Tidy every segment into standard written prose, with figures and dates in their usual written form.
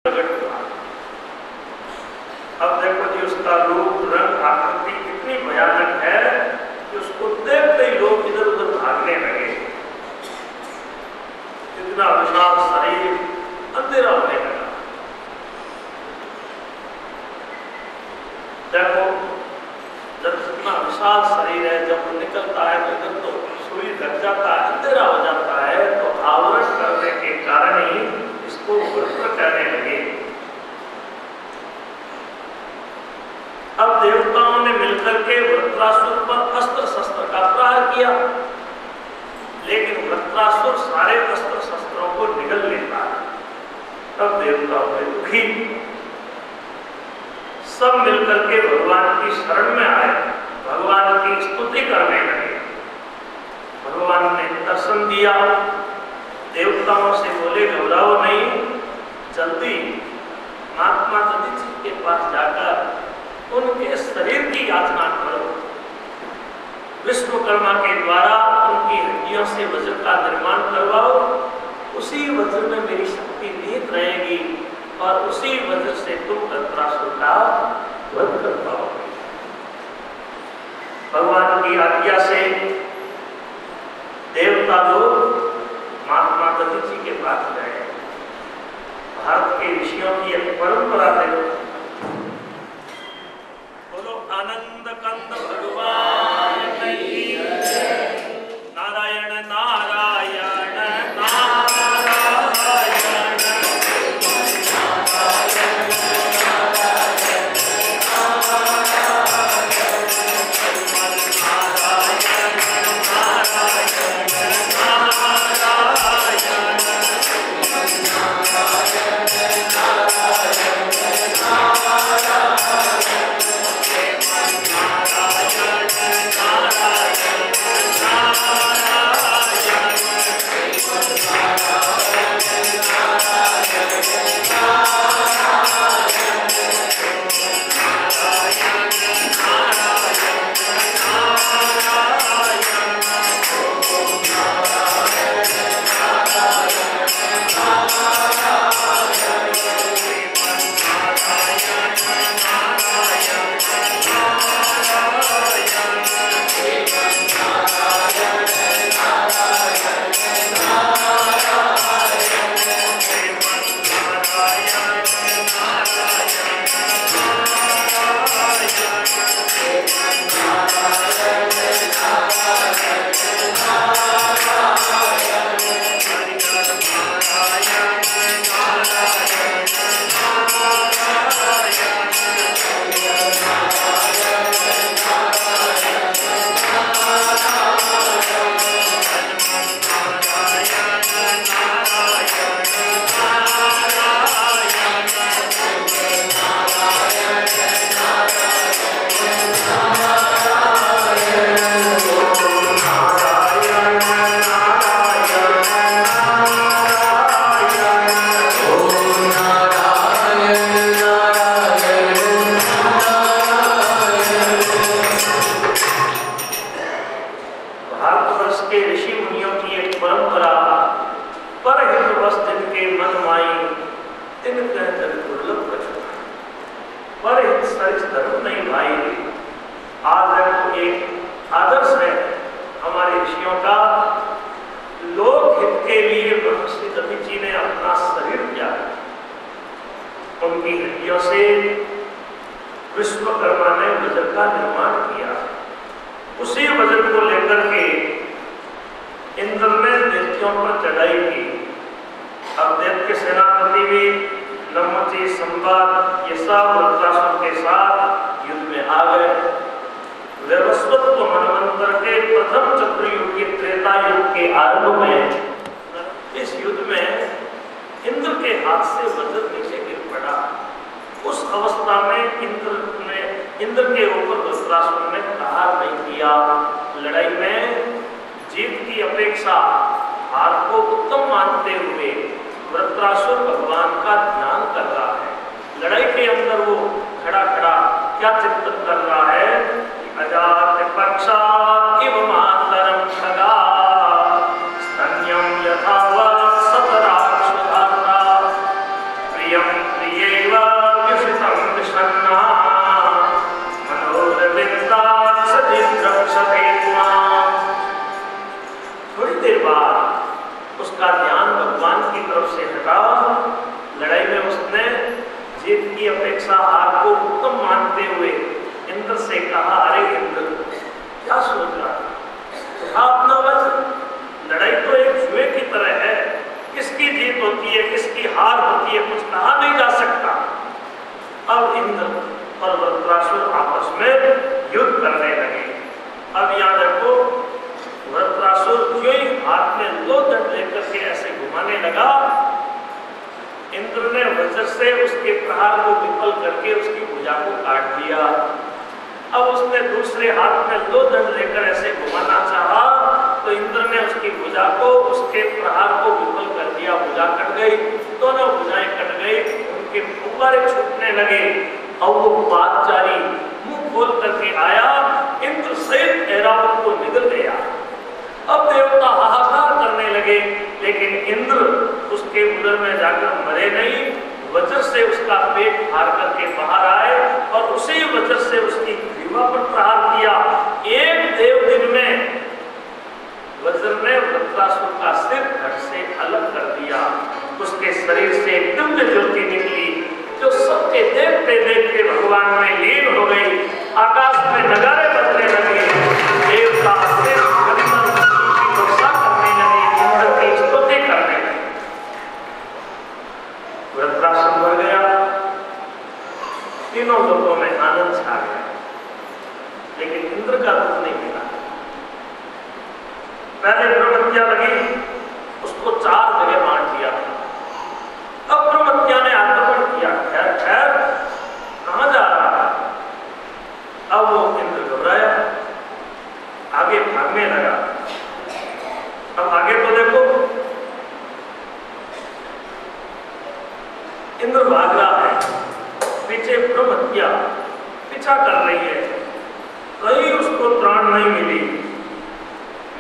प्रकट हुआ। अब देखो जी उसका रूप रंग आकृति इतनी भयानक है कि उसको देखते ही लोग इधर उधर भागने लगे। इतना विशाल शरीर, अंधेरा होने लगा। देखो जब इतना विशाल शरीर है, जब वो निकलता है तो इधर तो सूर्य ढक जाता है, अंधेरा हो जाता है, तो आवरण करने के कारण ही इसको वृत्र कहने लगे। अब देवताओं ने मिलकर के वृत्रासुर पर अस्त्र शस्त्र का प्रहार किया, लेकिन वृत्रासुर सारे अस्त्र शस्त्रों को निगल लेता है। तब देवता हुए दुखी, सब मिलकर के भगवान की शरण में आए, भगवान की स्तुति करने लगे। भगवान ने दर्शन दिया, देवताओं से बोले घबराओ नहीं, जल्दी महात्मा दधीचि के पास जाकर उनके शरीर की याचना करो। विश्वकर्मा के द्वारा उनकी हड्डियों से वज्र का निर्माण करवाओ, उसी वज्र में मेरी शक्ति निहित रहेगी और उसी वज्र से तुम वृत्रासुर का वध कर पाओगे। भगवान की आज्ञा से देवता लोग महात्मा दधीचि के पास गए। भारत के ऋषियों की एक परंपरा है। बोलो आनंद कंद भगवान की नारायण नारायण नारायण विश्वकर्मा ने वज्र का निर्माण किया। उसी वज्र को लेकर के इंद्र ने दैत्यों पर चढ़ाई की। अब दैत्य के सेनापति भी नमति संवाद ये सब वृत्रासुर के साथ युद्ध में आ गए। वैवस्वत मनवंतर के प्रथम चतुर्युग के त्रेता युग के आरंभ में इस युद्ध में इंद्र के हाथ से वज्र नीचे गिर पड़ा। उस अवस्था में इंद्र के ऊपर वृत्रासुर ने प्रहार नहीं किया। लड़ाई में जीत की अपेक्षा हार को उत्तम मानते हुए वृत्रासुर भगवान का ध्यान कर रहा है। लड़ाई के अंदर वो खड़ा खड़ा क्या चिंतन कर रहा है? अजात पक्षा इव मातरम खगा स्तन्यम यथावत् सतराक्षुधाता प्रियम थोड़ी देर बाद उसका ध्यान भगवान की तरफ से हटा। लड़ाई में उसने जीत की अपेक्षा हार को उत्तम मानते हुए इंद्र से कहा, अरे इंद्र क्या सोच रहा है? अपना वजन, लड़ाई तो एक जुए की तरह है, किसकी जीत होती है किसकी हार होती है कुछ कहा नहीं जा सकता। अब इंद्र और वृत्रासुर आपस में युद्ध करने लगे। अब याद रखो, वृत्रासुर जो ही हाथ में 2 दंड लेकर के ऐसे घुमाने लगा, इंद्र ने वज्र से उसके प्रहार को विफल करके उसकी भुजा को काट दिया। अब उसने दूसरे हाथ में 2 दंड लेकर ऐसे घुमाना चाहा तो इंद्र ने उसकी भुजा को, उसके प्रहार को विफल कर दिया। भुजा कट गई, दोनों भुजाएं कट गई, उनके फुब्बारे छूटने लगे। और वो पादचारी मुंह खोल करके आया, इंद्र सहित ऐरावत को निगल गया। अब देवता हाहाकार करने लगे, लेकिन इंद्र उसके उदर में जाकर मरे नहीं, वज्र से उसका पेट फाड़ करके बाहर आए और उसी वज्र से उसकी ग्रीवा पर प्रहार किया। एक देव दिन में वज्र ने वृत्रासुर का सिर धड़ से अलग कर दिया। उसके शरीर से दिव्य ज्योति निकली जो सबके देखते देखते भगवान में लीन हो गई। आकाश में नगारे बजने लगे, देवता सिर वर्षा करने लगे, इंद्र की स्तुति करने लगे। वृत्रासुर मर गया, तीनों लोगों में आनंद छा गया, लेकिन इंद्र का दुख नहीं मिला। पहले ब्रह्मत्या लगी, उसको 4 जगह बांट दिया। अब ब्रह्मत्या ने आक्रमण किया, खैर खैर कहां जा रहा है? अब वो इंद्र घबराया, आगे भागने लगा। अब आगे तो देखो, इंद्र भाग रहा है, पीछे ब्रह्मत्या पीछा कर रही है, कहीं उसको त्राण नहीं मिली।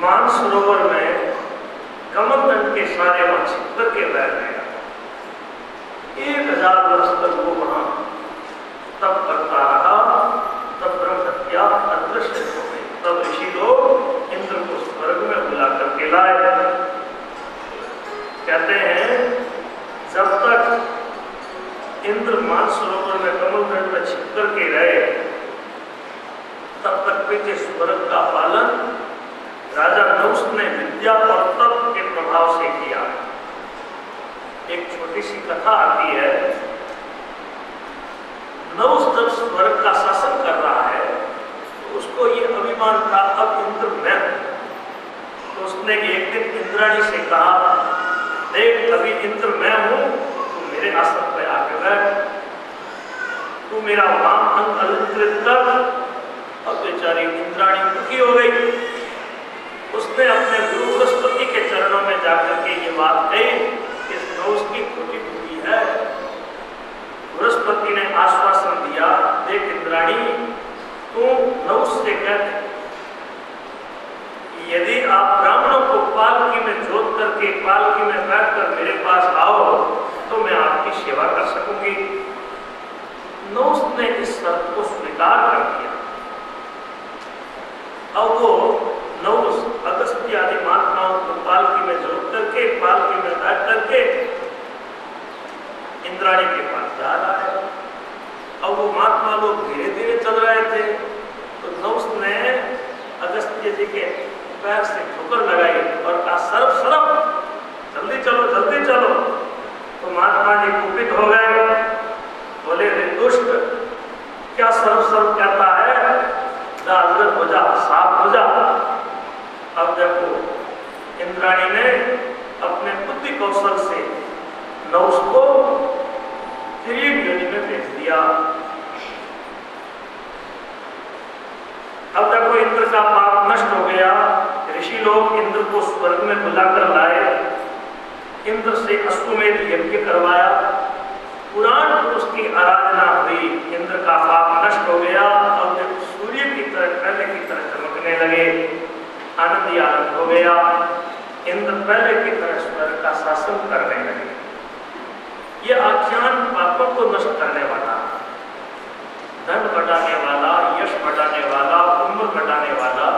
मानसरोवर में कमलदंड के सारे वहां छिप के बैठ गया। 1000 वर्ष तक वो वहां तप करता रहा, तब ब्रह्मत्या अदृश्य हो गई। तब ऋषि लोग इंद्र को स्वर्ग में बुला करके लाए। कहते हैं जब तक इंद्र मानसरोवर में कमलदंड में छिप करके रहे, तब तक पीछे स्वर्ग का पालन राजा नहुष ने विद्या और तप के प्रभाव से किया। एक छोटी सी कथा आती है, नहुष जब स्वर्ग का शासन कर रहा है तो उसको ये अभिमान था अब इंद्र मैं हूं। तो उसने एक दिन इंद्राणी से कहा, देख अभी इंद्र मैं हूं, तू मेरे आसन पर आके बैठ, तू मेरा वाम अंग अलंकृत कर। अब बेचारी इंद्राणी दुखी हो गई। उसने अपने गुरु बृहस्पति के चरणों में जाकर के ये बात कही कि नहुष की खोटी बुद्धि है। बृहस्पति ने आश्वासन दिया, देख इंद्राणी तू नहुष से कह कि यदि आप ब्राह्मणों को पालकी में जोत करके पालकी में बैठकर मेरे पास आओ तो मैं आपकी सेवा कर सकूंगी। नहुष ने इस शर्त को स्वीकार कर दिया। अब वो नहुष अगस्त्य आदि महात्माओं को पालकी में जोत करके पालकी में बैठ करके इंद्राणी के पास जा रहा है। अब वो महात्मा लोग धीरे धीरे चल रहे थे, तो नहुष ने अगस्त्य जी के पैर से ठोकर लगाई और कहा सर्व सर्व जल्दी चलो जल्दी चलो। तो महात्मा जी कुपित हो गए, बोले रे दुष्ट क्या सर्व सर्व कहता है, अग्र हो जा, साफ हो जा। अब देखो इंद्राणी ने अपने बुद्धि कौशल से नहुष को तिर्यक योनि में भेज दिया। अब देखो इंद्र का पाप नष्ट हो गया। ऋषि लोग इंद्र को स्वर्ग में बुलाकर लाए, इंद्र से अश्वमेध यज्ञ करवाया, पुराण पुरुष की आराधना हुई, इंद्र का पाप नष्ट हो गया। अब जब सूर्य की तरह पहले की तरह चमकने लगे, आनंद ही आनंद हो गया। इंद्र पहले की तरह स्वर्ग का शासन करने लगे। ये आख्यान पापों को नष्ट करने वाला, धन बढ़ाने वाला, यश बढ़ाने वाला, उम्र बढ़ाने वाला,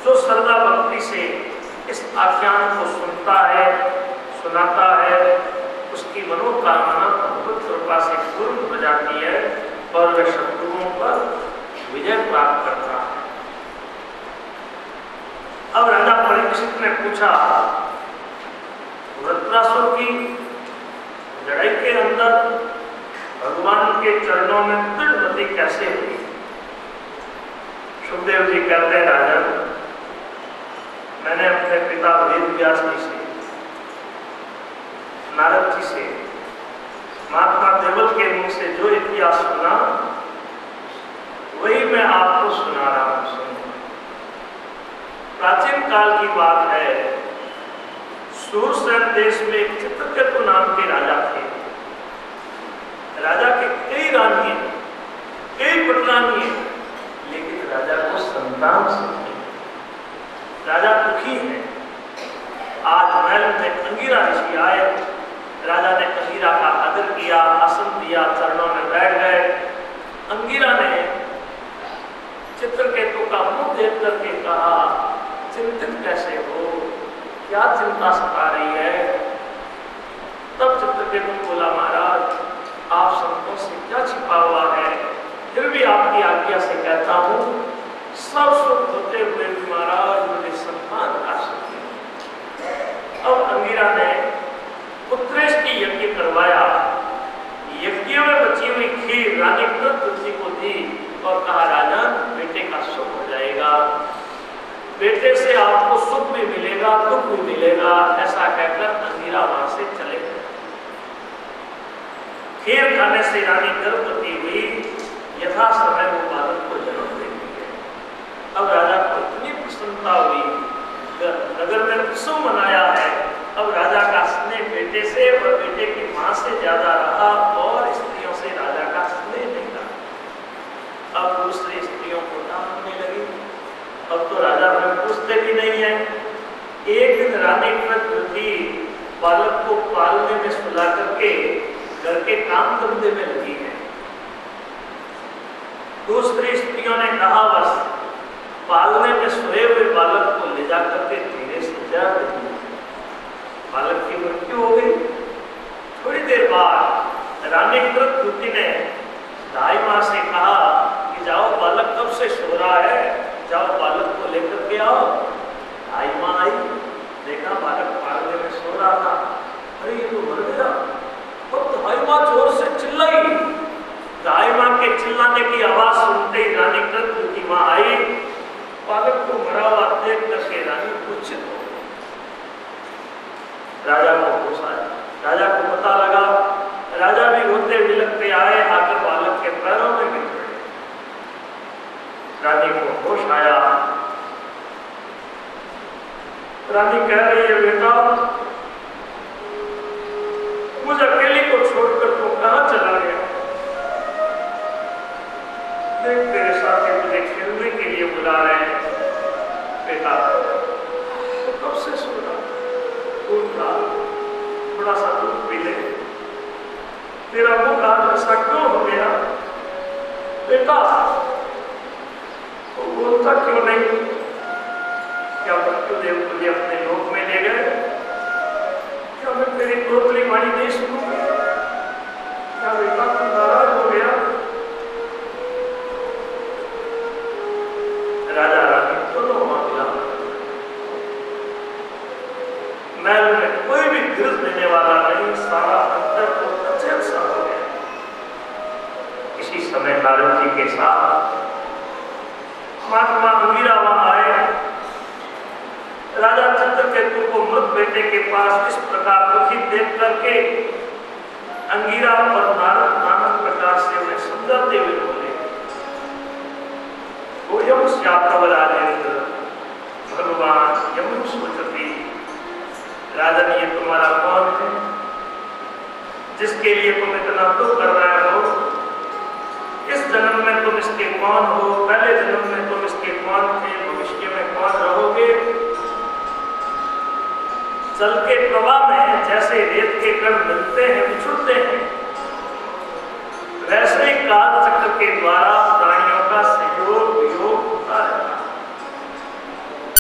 जो श्रद्धा भक्ति से इस आख्यान को सुनता है, सुनाता है, उसकी मनोकामना भगवत कृपा से पूर्ण हो जाती है और वह शत्रुओं पर विजय प्राप्त करता है। अब राजा परीक्षित ने पूछा, वृत्रासुर की लड़ाई के अंदर भगवान के चरणों में दृढ़ कैसे हुई? सुखदेव जी कहते हैं, राजन, मैंने अपने पिता वेद व्यास जी से, नारद जी से, महात्मा देवल के मुख से जो इतिहास सुना वही मैं आपको सुना रहा हूं। सुनिए, प्राचीन काल की बात है, सूरसेन देश में एक चित्रकेतु नाम के राजा थे। राजा के कई रानी, कई पटरानी, लेकिन राजा को संतान से नहीं। राजा दुखी है। आज महल में अंगिरा ऋषि आए, राजा ने अंगिरा का आदर किया, आसन दिया, चरणों में बैठ गए। अंगिरा ने चित्रकेतु का मुंह देख करके कहा, चिंतित कैसे हो, क्या चिंता सता रही है? तब चित्रकेतु बोला, महाराज, आप संतों से क्या छिपा हुआ है? फिर भी आपकी आज्ञा से कहता हूं, सब सुख होते हुए भी महाराज मुझे संतान का सुख नहीं। अब अंगिरा ने पुत्रेश की यज्ञ करवाया, यज्ञ में बची हुई खीर रानी तुलसी को दी और कहा, राजा, बेटे का सुख हो जाएगा, बेटे से आपको सुख भी मिलेगा, दुख भी मिलेगा। ऐसा कहकर अंगिरा वहां से चले गए। खीर खाने से रानी गर्भवती हुई, यथा समय वो बालक को जन्म देती है। अब राजा को इतनी प्रसन्नता हुई, नगर में उत्सव मनाया है। अब राजा का स्नेह बेटे से और बेटे की मां से ज्यादा रहा और स्त्रियों से राजा का स्नेह नहीं रहा। अब दूसरी स्त्रियों को डांटने लगी। अब तो राजा में पूछते भी नहीं है। एक दिन रानी प्रकृति बालक को पालने में सुला करके घर के काम धंधे में लगी है। दूसरी स्त्रियों ने कहा, बस पालने में सोए हुए बालक को ले जाकर के धीरे से जा दी। बालक की मृत्यु हो गई। थोड़ी देर बाद रानी प्रकृति ने दाई मां से कहा कि जाओ, बालक कब से सो रहा है, जाओ बालक को लेकर के आओ। दाई मां आई, देखा बालक पालने में सो रहा था। अरे ये तो मर गया। तो दाई मां जोर से चिल्लाई। दाई मां के चिल्लाने की आवाज सुनते ही रानी कृष्ण की मां आई, बालक को मरा हुआ देख करके रानी मूर्छित हो गई। राजा को होश आया, राजा को पता लगा। राजा भी रोते बिलखते आए, आकर बालक के पैरों में गिर पड़े। रानी को होश आया। रानी कह रही है, बेटा, मुझे अकेली को छोड़कर तू कहां चला गया? देख, तेरे साथी मुझे खेलने के लिए बुला रहे हैं। बेटा, तो कब से सो रहा? दूध ला, थोड़ा सा दूध पी ले। तेरा मुंह आज ऐसा क्यों हो गया? बेटा, तो बोलता क्यों नहीं? क्या मृत्युदेव तुझे अपने लोक में ले गए? क्या मैं तेरी क्रोधली वाणी नहीं सुनूंगी? क्या बेटा तू नाराज हो गया? राजा रानी दोनों मामला महल में कोई भी गिरज देने वाला नहीं, सारा अंतर को अचेत सा हो गया। इसी समय नारद जी के साथ महात्मा अंगिरा वहां आए। राजा चित्रकेतु को मृत बेटे के पास इस प्रकार दुखी देख करके अंगिरा और नारद नाना प्रकार से उन्हें समझाते हुए बोले, यम श्यातव राजेंद्र भगवान यम सोचती। राजन, ये तुम्हारा कौन है जिसके लिए तुम इतना दुख कर रहे हो? इस जन्म में तुम इसके कौन हो? पहले जन्म में तुम इसके कौन थे? भविष्य में कौन रहोगे? जल के प्रवाह में जैसे रेत के कण मिलते हैं, बिछुड़ते हैं, वैसे ही काल चक्र के द्वारा